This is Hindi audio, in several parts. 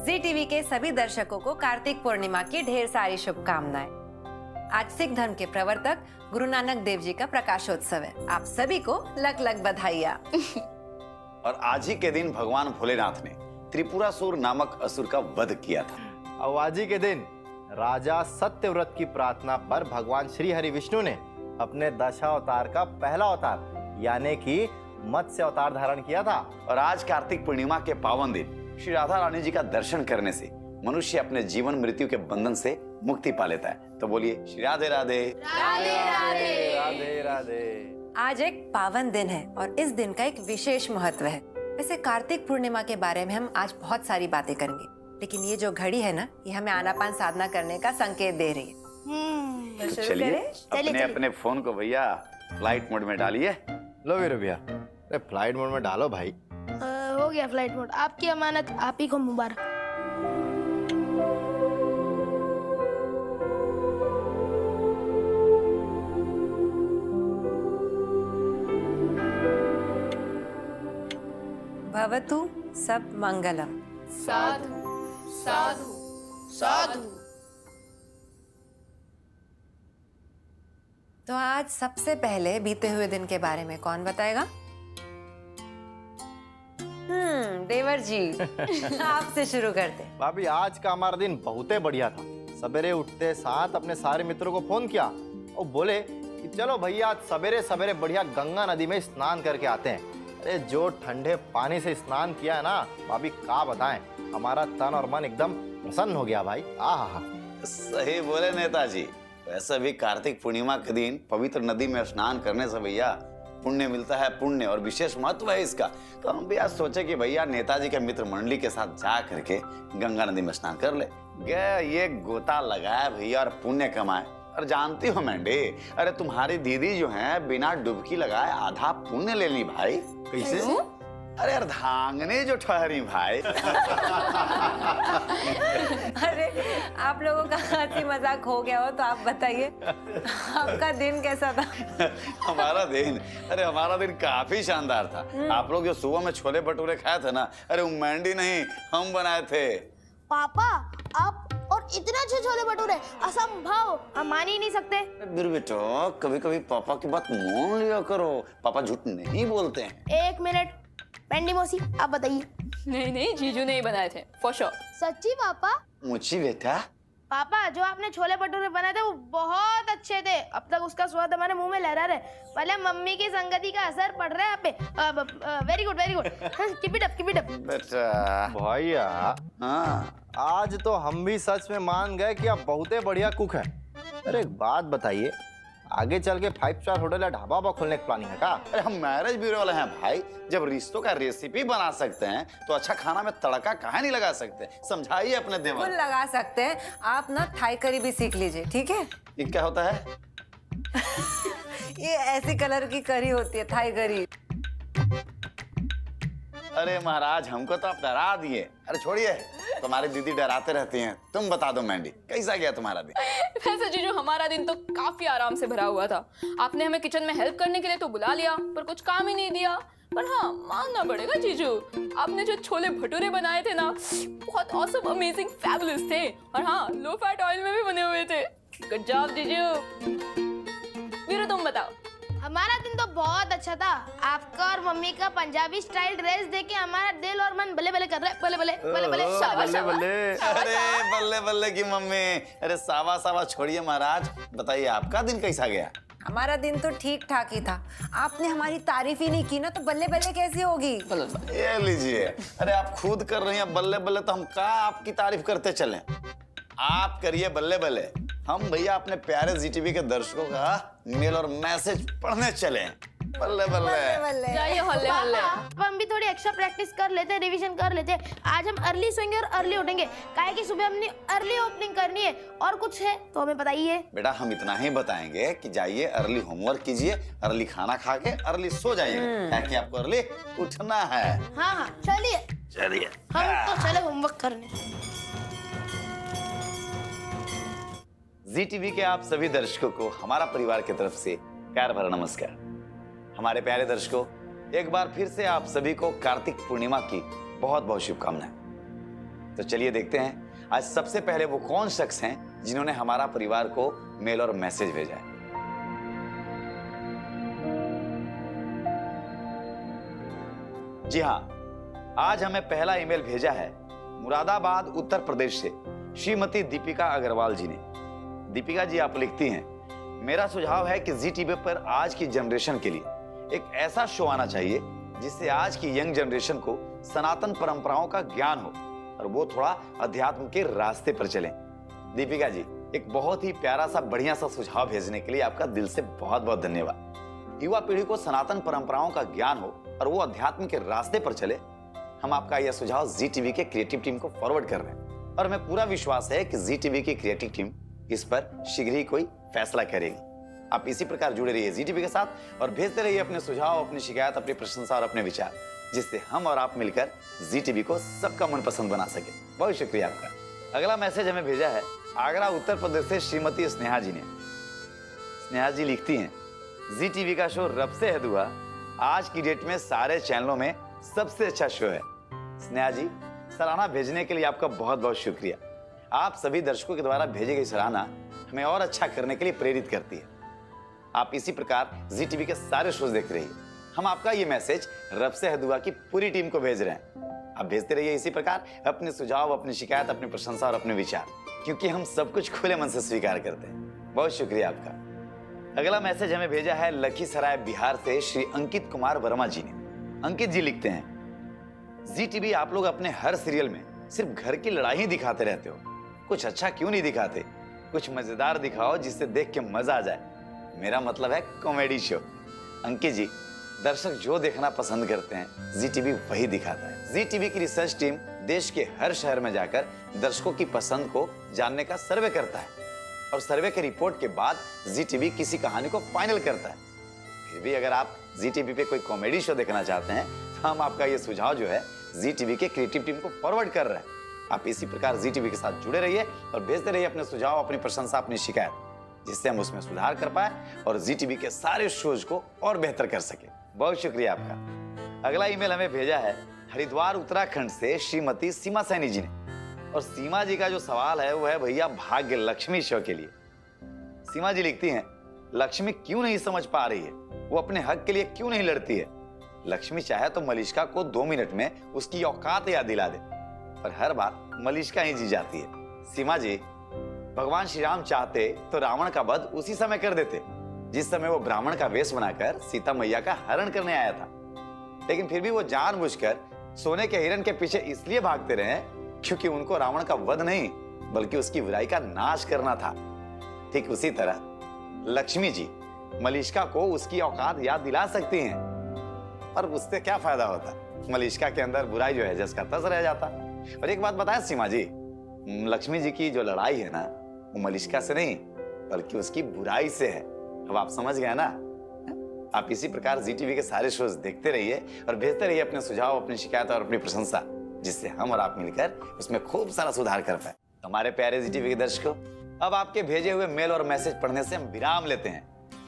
जी टीवी के सभी दर्शकों को कार्तिक पूर्णिमा की ढेर सारी शुभकामनाएं। आज सिख धर्म के प्रवर्तक गुरु नानक देव जी का प्रकाशोत्सव है। आप सभी को लख लख बधाइयाँ। और आज ही के दिन भगवान भोलेनाथ ने त्रिपुरासुर नामक असुर का वध किया था। और आज ही के दिन राजा सत्यव्रत की प्रार्थना पर भगवान श्री हरि विष्णु ने अपने दशावतार का पहला अवतार यानी कि मत्स्य अवतार धारण किया था। और आज कार्तिक पूर्णिमा के पावन दिन श्री राधा रानी जी का दर्शन करने से मनुष्य अपने जीवन मृत्यु के बंधन से मुक्ति पा लेता है। तो बोलिए श्री राधे राधे। राधे राधे। राधे राधे। आज एक पावन दिन है और इस दिन का एक विशेष महत्व है। वैसे कार्तिक पूर्णिमा के बारे में हम आज बहुत सारी बातें करेंगे, लेकिन ये जो घड़ी है ना, ये हमें आनापान साधना करने का संकेत दे रही है। तो शुरू चलिए करें? अपने अपने फोन को भैया फ्लाइट मोड में डालिए। लो वीरू भैया, अरे फ्लाइट मोड में डालो भाई। हो गया फ्लाइट मोड। आपकी अमानत आप ही को मुबारक। भवतु सब मंगलम। साधु साधु साधु। तो आज सबसे पहले बीते हुए दिन के बारे में कौन बताएगा? देवर जी आपसे शुरू करते। भाभी, आज का हमारा दिन बहुत ही बढ़िया था। सवेरे उठते साथ अपने सारे मित्रों को फोन किया और बोले कि चलो भैया आज सवेरे सवेरे बढ़िया गंगा नदी में स्नान करके आते हैं। अरे जो ठंडे पानी से स्नान किया है ना भाभी, क्या बताएं, हमारा तन और मन एकदम प्रसन्न हो गया भाई। आहा। सही बोले नेताजी। वैसे भी कार्तिक पूर्णिमा के दिन पवित्र नदी में स्नान करने से भैया पुण्य मिलता है, पुण्य और विशेष महत्व है इसका। तो हम भी आज सोचे कि भैया नेताजी के मित्र मंडली के साथ जा करके गंगा नदी में स्नान कर ले। गए ये गोता लगाए भैया और पुण्य कमाए। और जानती हो मैंडी, अरे तुम्हारी दीदी जो है बिना डुबकी लगाए आधा पुण्य ले ली भाई। कैसे? अरे अर्धांगनी जो ठहरी भाई। अरे आप लोगों का हंसी मजाक हो गया हो तो आप बताइए, आपका दिन कैसा था? हमारा दिन काफी शानदार था। आप लोग जो सुबह में छोले भटूरे खाए थे ना, अरे वो मैंडी नहीं हम बनाए थे। पापा आप और इतना अच्छे छोले भटूरे, असंभव, हम मान ही नहीं सकते। फिर बेटो कभी कभी पापा की बात मान लिया करो, पापा झूठ नहीं बोलते हैं। एक मिनट, पेंडी मौसी आप बताइए। नहीं जीजू ने ही बनाए थे फॉर श्योर। सच्ची पापा? मुझी बेटा। पापा जो आपने छोले भटूरे बनाए थे वो बहुत अच्छे थे। अब तक उसका स्वाद हमारे मुंह में लहरा रहा है। पहले मम्मी की संगति का असर पड़ रहा है आप पे। Very good very good. Keep it up keep it up. बेटा भैया, हाँ आज तो हम भी सच में मान गए कि आप बहुत ही बढ़िया कुक हैं। अरे एक बात बताइए, आगे चल के 5 स्टार होटल या ढाबा खोलने की प्लानिंग है क्या? अरे हम मैरिज ब्यूरो वाले हैं भाई। जब रिश्तों का रेसिपी बना सकते हैं तो अच्छा खाना में तड़का काहे नहीं लगा सकते? समझाइए अपने बिल्कुल देवर। लगा सकते हैं। आप ना थाई करी भी सीख लीजिए, ठीक है? ये क्या होता है? ये ऐसी कलर की करी होती है, थाई करी। अरे महाराज हमको तो आप डरा दिए। अरे छोड़िए, तुम्हारी दीदी डराते रहती हैं। तुम बता दो मैंडी, कैसा गया तुम्हारा दिन? वैसे जीजू हमारा दिन तो काफी आराम से भरा हुआ था। आपने हमें किचन में हेल्प करने के लिए तो बुला लिया, पर कुछ काम ही नहीं दिया। पर हाँ, मानना पड़ेगा जीजू, आपने जो छोले भटूरे बनाए थे ना, बहुत ऑसम, अमेजिंग, फैबुलस थे। और हाँ, लो फैट ऑयल में भी बने हुए थे। गुड जॉब जीजू। वीरू तुम बताओ। हमारा दिन तो बहुत अच्छा था। आपका और मम्मी का पंजाबी स्टाइल ड्रेस देख के हमारा दिल और मन बल्ले बल्ले कर रहा है। बल्ले बल्ले बल्ले बल्ले। शाबाश बल्ले शाबाश। बल्ले। अरे बल्ले बल्ले की मम्मी। अरे सावा सावा छोड़िए महाराज, बताइए आपका दिन कैसा गया? हमारा दिन तो ठीक ठाक ही था। आपने हमारी तारीफ ही नहीं की ना, तो बल्ले बल्ले कैसी होगी? ये लीजिए। अरे आप खुद कर रही हैं बल्ले बल्ले, तो हम का आपकी तारीफ करते चलें? आप करिए बल्ले बल्ले, हम भैया अपने प्यारे जीटीवी के दर्शकों का मेल और मैसेज पढ़ने चले। बल्ले बल्ले। जाइए हल्ले हल्ले। पापा हम भी थोड़ी एक्स्ट्रा प्रैक्टिस कर लेते, रिवीजन कर लेते। आज हम अर्ली सोएंगे और अर्ली उठेंगे, काहे कि सुबह हमने अर्ली ओपनिंग करनी है। और कुछ है तो हमें बताइए। बेटा हम इतना ही बताएंगे कि जाइए अर्ली होमवर्क कीजिए, अर्ली खाना खा के अर्ली सो जाइए, ताकि आपको अर्ली उठना है। हाँ हाँ चलिए चलिए। हम तो चले होमवर्क करने। जी टीवी के आप सभी दर्शकों को हमारा परिवार की तरफ से प्यार भरा नमस्कार। हमारे प्यारे दर्शकों, एक बार फिर से आप सभी को कार्तिक पूर्णिमा की बहुत बहुत शुभकामनाएं। तो चलिए देखते हैं आज सबसे पहले वो कौन शख्स हैं जिन्होंने हमारा परिवार को मेल और मैसेज भेजा है। जी हाँ, आज हमें पहला ईमेल भेजा है मुरादाबाद उत्तर प्रदेश से श्रीमती दीपिका अग्रवाल जी ने। दीपिका जी आप लिखती हैं, मेरा सुझाव है कि जी टीवी पर आज की जनरेशन के लिए एक ऐसा शो आना चाहिए जिससे आज की यंग जनरेशन को सनातन परंपराओं का ज्ञान हो और वो थोड़ा अध्यात्म के रास्ते पर चलें। दीपिका जी, एक बहुत ही प्यारा सा बढ़िया सा सुझाव भेजने के लिए आपका दिल से बहुत बहुत धन्यवाद। युवा पीढ़ी को सनातन परंपराओं का ज्ञान हो और वो अध्यात्म के रास्ते पर चले, हम आपका यह सुझाव जी टीवी के क्रिएटिव टीम को फॉरवर्ड कर रहे हैं और हमें पूरा विश्वास है कि जी टीवी की क्रिएटिव टीम इस पर शीघ्र ही कोई फैसला करेगी। आप इसी प्रकार जुड़े रहिए जी टीवी के साथ और भेजते रहिए अपने सुझाव, अपनी शिकायत, अपनी प्रशंसा और अपने विचार, जिससे हम और आप मिलकर जी टीवी को सबका मनपसंद बना सके। बहुत शुक्रिया आपका। अगला मैसेज हमें भेजा है आगरा उत्तर प्रदेश से श्रीमती स्नेहा जी ने। स्नेहा जी लिखती हैं, जी टीवी का शो रब से है दुआ आज की डेट में सारे चैनलों में सबसे अच्छा शो है। स्नेहा जी, सराहना भेजने के लिए आपका बहुत बहुत शुक्रिया। आप सभी दर्शकों के द्वारा भेजी गई सराहना हमें और अच्छा करने के लिए प्रेरित करती है। आप इसी प्रकार जी टीवी के सारे शोज देखते रहिए। हम आपका ये मैसेज रब से है दुआ की पूरी टीम को भेज रहे हैं। आप भेजते रहिए इसी प्रकार अपने सुझाव, अपनी शिकायत, अपनी प्रशंसा और अपने विचार, क्योंकि हम सब कुछ खुले मन से स्वीकार करते हैं। बहुत शुक्रिया आपका। अगला मैसेज हमें भेजा है लखीसराय बिहार से श्री अंकित कुमार वर्मा जी ने। अंकित जी लिखते हैं, जी टीवी आप लोग अपने हर सीरियल में सिर्फ घर की लड़ाई ही दिखाते रहते हो, कुछ अच्छा क्यों नहीं दिखाते? कुछ मजेदार दिखाओ जिससे देख के मजा आ जाए। मेरा मतलब है कॉमेडी शो। अंकित जी, दर्शक जो देखना पसंद करते हैं जी टीवी वही दिखाता है। जी टीवी की रिसर्च टीम देश के हर शहर में जाकर दर्शकों की पसंद को जानने का सर्वे करता है और सर्वे के रिपोर्ट के बाद जी टीवी किसी कहानी को फाइनल करता है। फिर भी अगर आप जी टीवी पे कोई कॉमेडी शो देखना चाहते हैं तो हम आपका ये सुझाव जो है जी टीवी के क्रिएटिव टीम को फॉरवर्ड कर रहे हैं। आप इसी प्रकार जी टीवी के साथ जुड़े रहिए और भेजते रहिए अपने सुझाव, अपनी प्रशंसा, अपनी शिकायत, जिससे हम उसमें सुधार कर पाए और जी टीवी के सारे शोज को और बेहतर कर सके। बहुत शुक्रिया आपका। अगला ईमेल हमें भेजा है हरिद्वार उत्तराखंड से श्रीमती सीमा सैनी जी ने। और सीमा जी का जो सवाल है वो है भैया भाग्य लक्ष्मी शो के लिए। सीमा जी लिखती हैं, लक्ष्मी क्यों नहीं समझ पा रही है, वो अपने हक के लिए क्यों नहीं लड़ती है? लक्ष्मी चाहे तो मलिष्का को 2 मिनट में उसकी औकात याद दिला दे, पर हर बार मलिष्का ही जी जाती है। सीमा जी, भगवान श्री राम चाहते तो रावण का वध उसी समय कर देते जिस समय वो ब्राह्मण का वेश बनाकर सीता मैया का हरण करने आया था, लेकिन फिर भी वो जानबूझकर सोने के हिरण के पीछे इसलिए भागते रहे क्योंकि उनको रावण का वध नहीं बल्कि उसकी बुराई का नाश करना था। ठीक उसी तरह लक्ष्मी जी मलिष्का को उसकी औकात याद दिला सकती हैं, पर उससे क्या फायदा होता? मलिष्का के अंदर बुराई जो है जस का तस रह जाता। और एक बात बताएं सीमा जी, लक्ष्मी जी की जो लड़ाई है ना वो मलिष्का से नहीं बल्कि उसकी बुराई से है। अब आप समझ गए ना? आप इसी प्रकार जी टीवी के सारे शोज देखते रहिए और भेजते रहिए अपने सुझाव, अपनी शिकायत और अपनी प्रशंसा, जिससे हम और आप मिलकर उसमें खूब सारा सुधार कर पाए। हमारे प्यारे जी टीवी के दर्शकों, अब आपके भेजे हुए मेल और मैसेज पढ़ने से हम विराम लेते हैं,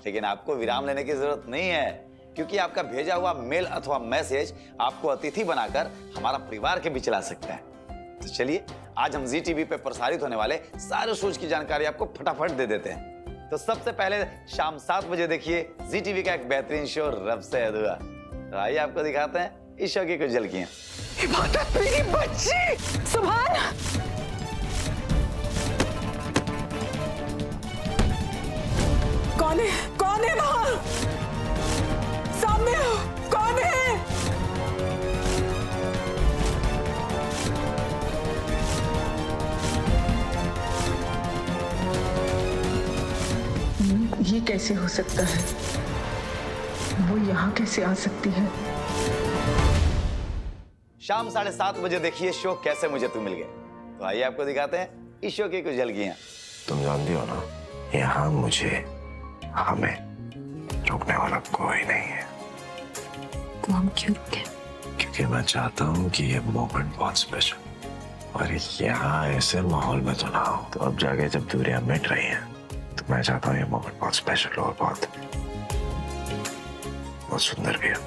लेकिन आपको विराम लेने की जरूरत नहीं है, क्योंकि आपका भेजा हुआ मेल अथवा मैसेज आपको अतिथि बनाकर हमारा परिवार के बीच ला सकता है। तो चलिए आज हम जी टीवी पे प्रसारित होने वाले सारे शोज की जानकारी आपको फटाफट दे देते हैं। तो सबसे पहले शाम 7 बजे देखिए जी टीवी का एक बेहतरीन शो रब से है दुआ। तो आइए आपको दिखाते हैं इस शो की कुछ झलकियां। इबादत मेरी बच्ची, सुभान। कौन है वहां? सामने कौन है? ये कैसे हो सकता है? वो यहाँ कैसे आ सकती है? शाम 7:30 बजे देखिए शो कैसे मुझे तू मिल गए। तो आइए आपको दिखाते हैं इस शो की कुछ झलकियां। तुम जानती हो ना, यहाँ मुझे हमें रोकने वाला कोई नहीं है। तो हम क्यों रुके? क्योंकि मैं चाहता हूँ कि ये मोमेंट बहुत स्पेशल और यहाँ ऐसे माहौल में तो ना हो। तो अब जाके जब दूरियां मिट रही हैं तो मैं चाहता हूँ ये मोमेंट बहुत स्पेशल हो और बहुत सुंदर भी हो।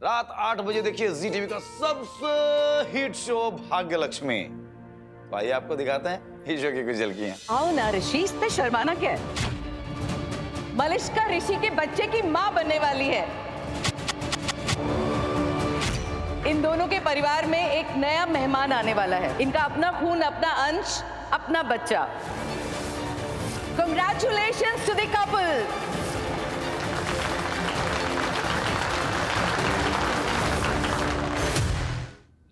रात 8 बजे देखिए जी टीवी का सबसे हिट शो भाग्य लक्ष्मी। तो आइए आपको दिखाते हैं इस शो की कुछ झलकियां। आओ ना ऋषि, इसमें शर्माना क्या है? मलिष्का ऋषि के बच्चे की माँ बनने वाली है। इन दोनों के परिवार में एक नया मेहमान आने वाला है। इनका अपना खून, अपना अंश, अपना बच्चा। Congratulations to the couple.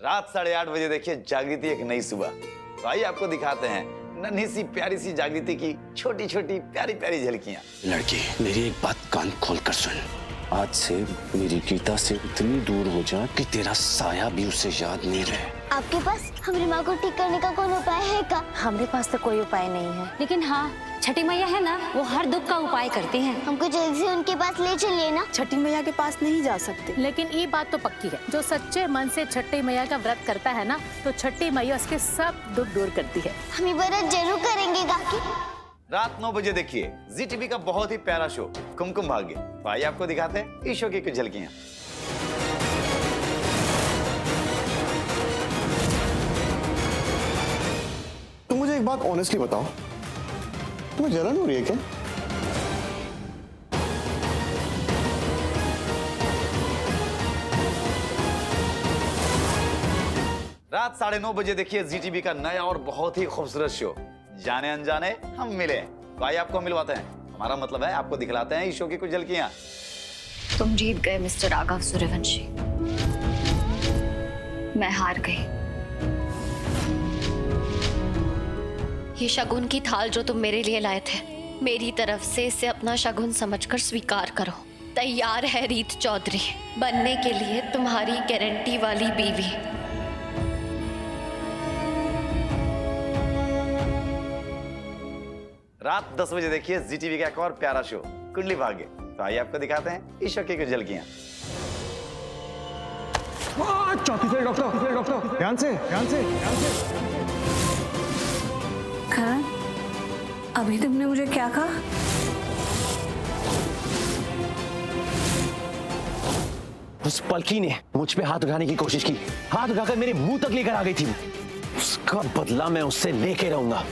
रात 8:30 बजे देखिए जागृति एक नई सुबह। तो आइए आपको दिखाते हैं नन्ही सी प्यारी सी जागृति की छोटी छोटी प्यारी प्यारी झलकियां। लड़की, मेरी एक बात कान खोल कर सुन। आज से मेरी गीता से इतनी दूर हो जा कि तेरा साया भी उसे याद नहीं रहे। आपके पास हमारी माँ को ठीक करने का कोई उपाय है क्या? हमारे पास तो कोई उपाय नहीं है, लेकिन हाँ, छठी मैया है ना, वो हर दुख का उपाय करती हैं। हमको जल्दी से उनके पास ले चलिए ना। छठी मैया के पास नहीं जा सकते। लेकिन ये बात तो पक्की है, जो सच्चे मन से छठी मैया का व्रत करता है ना, तो छठी मैया उसके सब दुख दूर करती है। हम ये व्रत जरूर करेंगे काकी। रात 9 बजे देखिए जी टीवी का बहुत ही प्यारा शो कुमकुम भाग्य। तो आइए आपको दिखाते हैं इस शो की कुछ झलकियां। तुम मुझे एक बात ऑनेस्टली बताओ, तुम्हें जलन हो रही है क्या? रात 9:30 बजे देखिए जी टीवी का नया और बहुत ही खूबसूरत शो जाने अनजाने हम मिले। तो आइए आपको मिलवाते हैं, हमारा मतलब है आपको दिखलाते हैं इस शो की कुछ झलकियां। तुम जीत गए मिस्टर राघव सूर्यवंशी, मैं हार गई। ये शगुन की थाल जो तुम मेरे लिए लाए थे, मेरी तरफ से इसे अपना शगुन समझकर स्वीकार करो। तैयार है रीत चौधरी बनने के लिए तुम्हारी गारंटी वाली बीवी। रात 10 बजे देखिए जी टीवी का एक और प्यारा शो कुंडली भाग्य। तो आइए आपको दिखाते हैं इस शो की कुछ झलकियां। चौथी फेल डॉक्टर, ध्यान से। करण, अभी तुमने मुझे क्या कहा? उस पलकी ने मुझ पे हाथ उठाने की कोशिश की, हाथ उठाकर मेरे मुंह तक लेकर आ गई थी। उसका बदला मैं उससे लेके रहूंगा।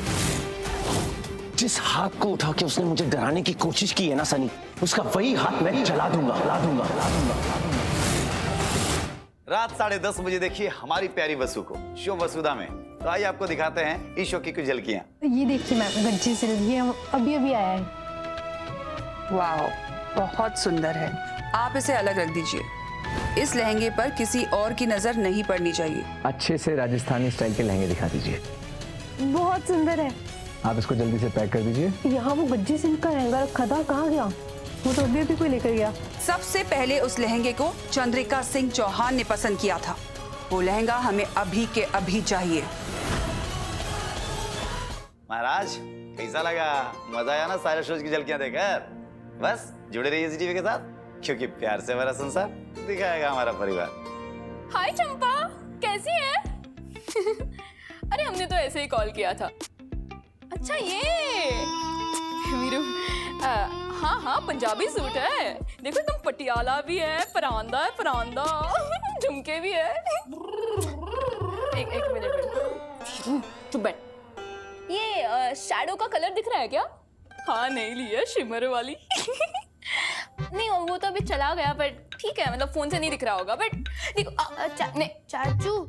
जिस हाथ को उठा के उसने मुझे डराने की कोशिश की है ना सनी, उसका वही हाथ मैं जला दूंगा। रात 10:30 बजे देखिए हमारी प्यारी वसु को शो वसुधा में। तो आइए आपको दिखाते हैं इस शो की कुछ झलकियां। ये देखिए मैम, गज्जे से ये अभी आया है। वाह, बहुत सुंदर है। आप इसे अलग रख दीजिए। इस लहंगे पर किसी और की नजर नहीं पड़नी चाहिए। अच्छे से राजस्थानी स्टाइल के लहंगे दिखा दीजिए। बहुत सुंदर है। आप इसको जल्दी से पैक कर दीजिए। यहाँ वो गज्जे सिंह का लहंगा रखा था, कहाँ गया? वो तो अभी कोई लेकर गया। सबसे पहले उस लहंगे को चंद्रिका सिंह चौहान ने पसंद किया था। वो लहंगा हमें अभी के अभी चाहिए। महाराज कैसा लगा? मजा आया ना सारे शोज की झलकियां देखकर? बस जुड़े रहिए जी टीवी के साथ, क्योंकि प्यार से भरा संसार दिखाएगा हमारा परिवार। हाय चंपा, कैसी है? अरे हमने तो ऐसे ही कॉल किया था। अच्छा ये वीरू, हाँ पंजाबी सूट है। देखो एकदम पटियाला भी है, परांदा झुमके भी है। एक मिनट चुप बैठ। ये शैडो का कलर दिख रहा है क्या? हाँ नहीं ली है, शिमर वाली। नहीं वो तो अभी चला गया, बट ठीक है, मतलब फोन से नहीं दिख रहा होगा, बट देखो चाचू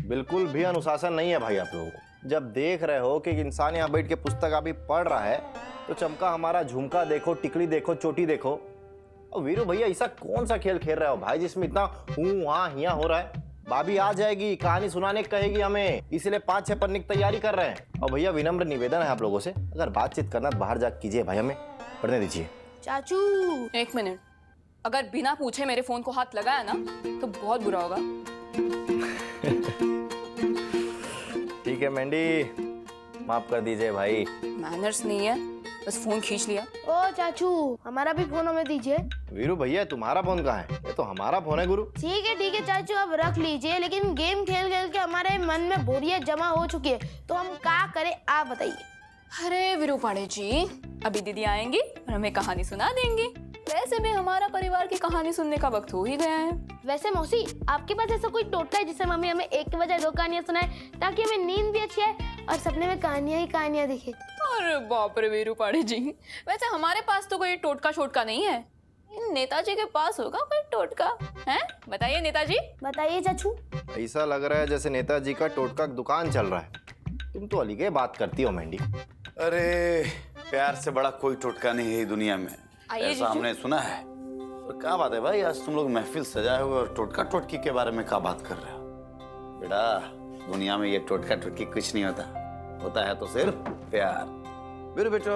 बिल्कुल भी अनुशासन नहीं है भाई आप लोगों को। जब देख रहे हो कि एक इंसान यहाँ बैठ के पुस्तक अभी पढ़ रहा है, तो चमका हमारा झुमका देखो, टिकली देखो, चोटी देखो। और वीरू भैया ऐसा कौन सा खेल खेल रहे हो भाई जिसमें इतना हूँ वहाँ हिया हो रहा है? भाभी आ जाएगी, कहानी सुनाने कहेगी हमें, इसलिए 5-6 पन्ने की तैयारी कर रहे हैं। और भैया विनम्र निवेदन है आप लोगों से, अगर बातचीत करना तो बाहर जा कीजिए भाई, हमें पढ़ने दीजिए। चाचू एक मिनट, अगर बिना पूछे मेरे फोन को हाथ लगाया ना तो बहुत बुरा होगा। ठीक है मैंडी, माफ कर दीजिए भाई। मैनर्स नहीं है, बस फोन खींच लिया। ओ चाचू, हमारा भी फोन हमें दीजिए। वीरू भैया तुम्हारा फोन कहाँ है? ये तो हमारा फोन है गुरु। ठीक है चाचू, अब रख लीजिए, लेकिन गेम खेल खेल के हमारे मन में बोरियत जमा हो चुकी है, तो हम क्या करें आप बताइए। अरे वीरू पांडे जी, अभी दीदी आएंगी और हमें कहानी सुना देंगी। वैसे भी हमारा परिवार की कहानी सुनने का वक्त हो ही गया है। वैसे मौसी, आपके पास ऐसा कोई टोटका है जिससे मम्मी हमें एक के बजाय 2 कहानियां सुनाए, ताकि हमें नींद भी अच्छी आए और सपने में कहानियां ही कहानियां दिखे? अरे बाप रे वीरू पाड़े जी, वैसे हमारे पास तो कोई टोटका शोटका नहीं है। इन नेताजी के पास होगा कोई टोटका है? बताइए नेताजी। बताइए चाचू। ऐसा लग रहा है जैसे नेताजी का टोटका दुकान चल रहा है। तुम तो अलग बात करती हो मेंढी। अरे प्यार से बड़ा कोई टोटका नहीं है दुनिया में, आइए ऐसा हमने सुना है। और क्या बात है भाई, आज तुम लोग महफिल सजाए हुए और टोटका टोटकी के बारे में क्या बात कर रहे हो? बेटा, दुनिया में ये टोटका टोटकी कुछ नहीं होता, होता है तो सिर्फ प्यार। मेरे बेटो,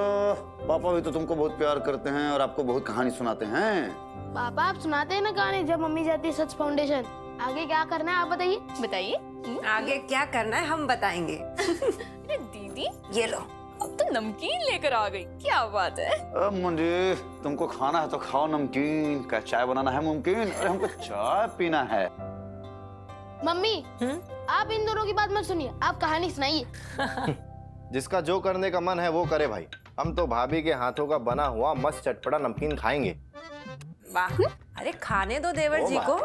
पापा भी तो तुमको बहुत प्यार करते हैं और आपको बहुत कहानी सुनाते हैं। पापा आप सुनाते हैं ना कहानी जब मम्मी जाती है सच फाउंडेशन। आगे क्या करना है आप बताइए। बताइए। आगे क्या करना है हम बताएंगे। अरे दीदी, ये लो। अब तो नमकीन लेकर आ गई, क्या बात है। मुझे तुमको खाना है तो खाओ नमकीन, क्या चाय बनाना है मुमकिन? अरे हमको चाय पीना है। मम्मी आप इन दोनों की बात मत सुनिए, आप कहानी सुनाइए। जिसका जो करने का मन है वो करे भाई। हम तो भाभी के हाथों का बना हुआ मस्त चटपटा नमकीन खाएंगे। वाह, अरे खाने दो देवर जी को।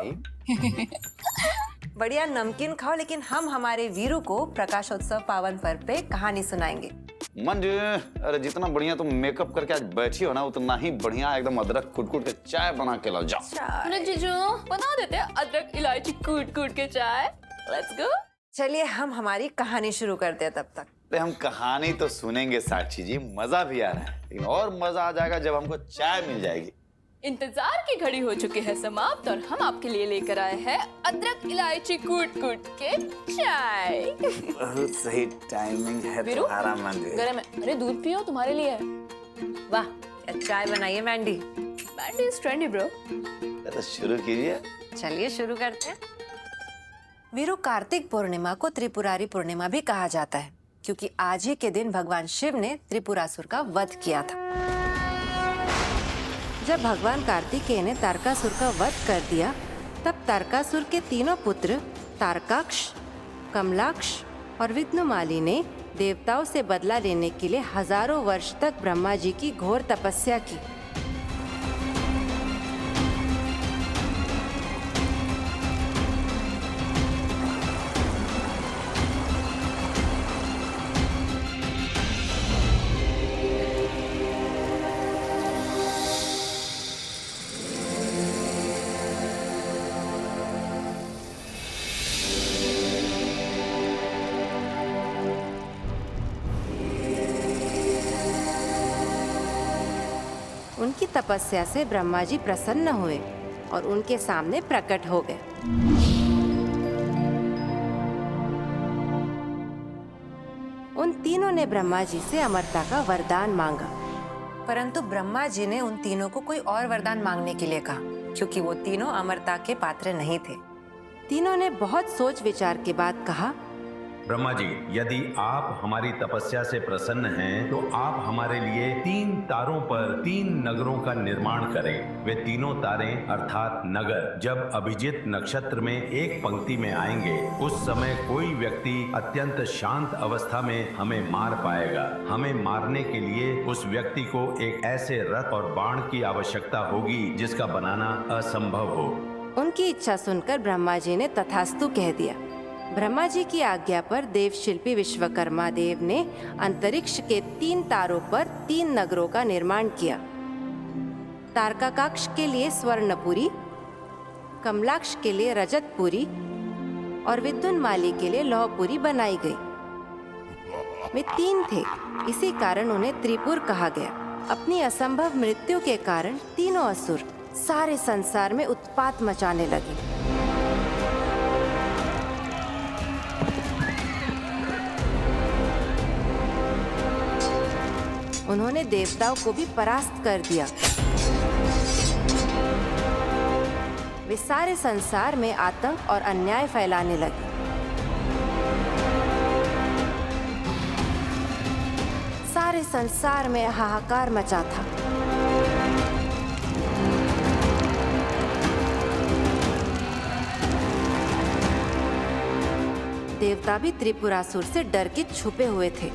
बढ़िया नमकीन खाओ, लेकिन हम हमारे वीरू को प्रकाशोत्सव पावन पर्व पे कहानी सुनाएंगे। मंजू, अरे जितना बढ़िया तुम मेकअप करके आज बैठी हो ना, उतना ही बढ़िया एकदम अदरक कूट के चाय बना के लाओ। जाओ। अरे जीजू बना देते हैं अदरक इलायची कूट के चाय। Let's go. चलिए हम हमारी कहानी शुरू करते हैं तब तक। अरे हम कहानी तो सुनेंगे साक्षी जी, मजा भी आ रहा है, लेकिन और मजा आ जाएगा जब हमको चाय मिल जाएगी। इंतजार की घड़ी हो चुकी है समाप्त और हम आपके लिए लेकर आए हैं अदरक इलायची कूट के चाय। बहुत सही टाइमिंग है वीरू, तुम्हारा मंजू। गरम है। अरे दूध पियो, तुम्हारे लिए है। वाह, क्या चाय बनाइए Mandy. Mandy is trendy bro. तो शुरू कीजिए। चलिए शुरू करते हैं। वीरू, कार्तिक पूर्णिमा को त्रिपुरारी पूर्णिमा भी कहा जाता है, क्योंकि आज ही के दिन भगवान शिव ने त्रिपुरासुर का वध किया था। जब भगवान कार्तिकेय ने तारकासुर का वध कर दिया, तब तारकासुर के तीनों पुत्र तारकाक्ष, कमलाक्ष और विघ्नमाली ने देवताओं से बदला लेने के लिए हजारों वर्ष तक ब्रह्मा जी की घोर तपस्या की। उनकी तपस्या से ब्रह्मा जी प्रसन्न हुए और उनके सामने प्रकट हो गए। उन तीनों ने ब्रह्मा जी से अमरता का वरदान मांगा, परंतु ब्रह्मा जी ने उन तीनों को कोई और वरदान मांगने के लिए कहा, क्योंकि वो तीनों अमरता के पात्र नहीं थे। तीनों ने बहुत सोच विचार के बाद कहा, ब्रह्मा जी, यदि आप हमारी तपस्या से प्रसन्न हैं, तो आप हमारे लिए 3 तारों पर 3 नगरों का निर्माण करें। वे तीनों तारें अर्थात नगर जब अभिजित नक्षत्र में एक पंक्ति में आएंगे, उस समय कोई व्यक्ति अत्यंत शांत अवस्था में हमें मार पाएगा। हमें मारने के लिए उस व्यक्ति को एक ऐसे रथ और बाण की आवश्यकता होगी जिसका बनाना असंभव हो। उनकी इच्छा सुनकर ब्रह्मा जी ने तथास्तु कह दिया। ब्रह्मा जी की आज्ञा पर देव शिल्पी विश्वकर्मा देव ने अंतरिक्ष के 3 तारों पर 3 नगरों का निर्माण किया। तारकाक्ष के लिए स्वर्णपुरी, कमलाक्ष के लिए रजतपुरी और विद्युन्माली के लिए लौहपुरी बनाई गई। वे 3 थे, इसी कारण उन्हें त्रिपुर कहा गया। अपनी असंभव मृत्यु के कारण तीनों असुर सारे संसार में उत्पात मचाने लगे। उन्होंने देवताओं को भी परास्त कर दिया। वे सारे संसार में आतंक और अन्याय फैलाने लगे। सारे संसार में हाहाकार मचा था। देवता भी त्रिपुरासुर से डर के छुपे हुए थे।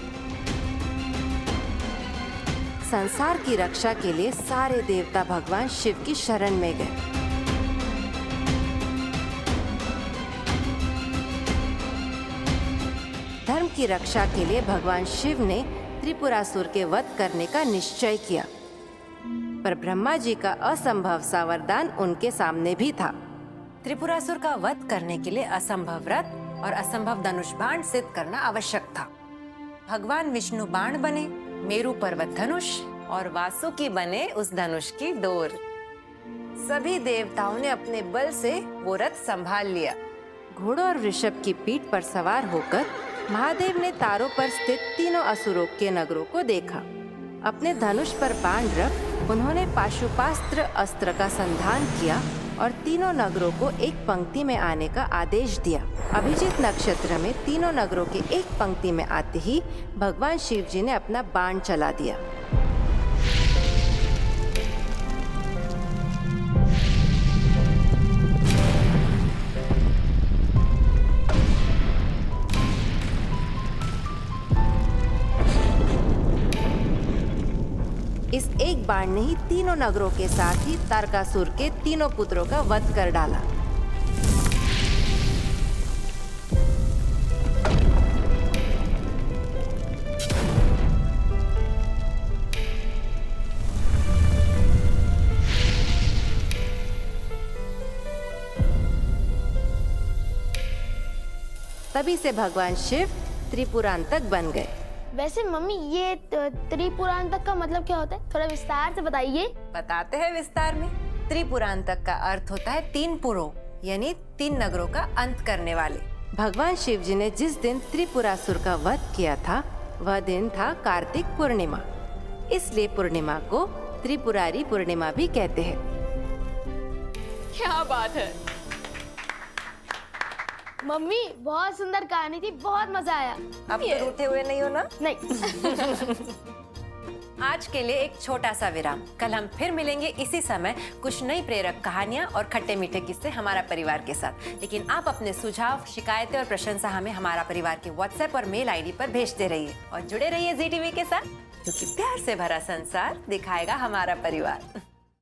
संसार की रक्षा के लिए सारे देवता भगवान शिव की शरण में गए। धर्म की रक्षा के लिए भगवान शिव ने त्रिपुरासुर के वध करने का निश्चय किया, पर ब्रह्मा जी का असंभव सा वरदान उनके सामने भी था। त्रिपुरासुर का वध करने के लिए असंभव रथ और असंभव धनुष बाण सिद्ध करना आवश्यक था। भगवान विष्णु बाण बने, मेरु पर्वत धनुष और वासुकी बने उस धनुष की डोर। सभी देवताओं ने अपने बल से वो रथ संभाल लिया। घोड़ों और वृषभ की पीठ पर सवार होकर महादेव ने तारों पर स्थित तीनों असुरों के नगरों को देखा। अपने धनुष पर बाण रख उन्होंने पाशुपास्त्र अस्त्र का संधान किया और तीनों नगरों को एक पंक्ति में आने का आदेश दिया। अभिजीत नक्षत्र में तीनों नगरों के एक पंक्ति में आते ही भगवान शिव जी ने अपना बाण चला दिया। इस एक बाण ने ही तीनों नगरों के साथ ही तारकासुर के तीनों पुत्रों का वध कर डाला। तभी से भगवान शिव त्रिपुरांतक बन गए। वैसे मम्मी ये त्रिपुरांतक का मतलब क्या होता है, थोड़ा विस्तार से बताइए। बताते हैं विस्तार में। त्रिपुरांतक का अर्थ होता है तीन पुरों यानी तीन नगरों का अंत करने वाले। भगवान शिव जी ने जिस दिन त्रिपुरासुर का वध किया था वह दिन था कार्तिक पूर्णिमा, इसलिए पूर्णिमा को त्रिपुरारी पूर्णिमा भी कहते हैं। क्या बात है। मम्मी बहुत सुंदर कहानी थी, बहुत मजा आया। अब तो रूठे हुए नहीं हो ना? नहीं। आज के लिए एक छोटा सा विराम। कल हम फिर मिलेंगे इसी समय कुछ नई प्रेरक कहानियां और खट्टे मीठे किस्से हमारा परिवार के साथ। लेकिन आप अपने सुझाव, शिकायतें और प्रशंसा हमें हमारा परिवार के व्हाट्सएप और मेल आईडी पर भेजते रहिए और जुड़े रहिए जी टीवी के साथ, क्योंकि प्यार से भरा संसार दिखाएगा हमारा परिवार।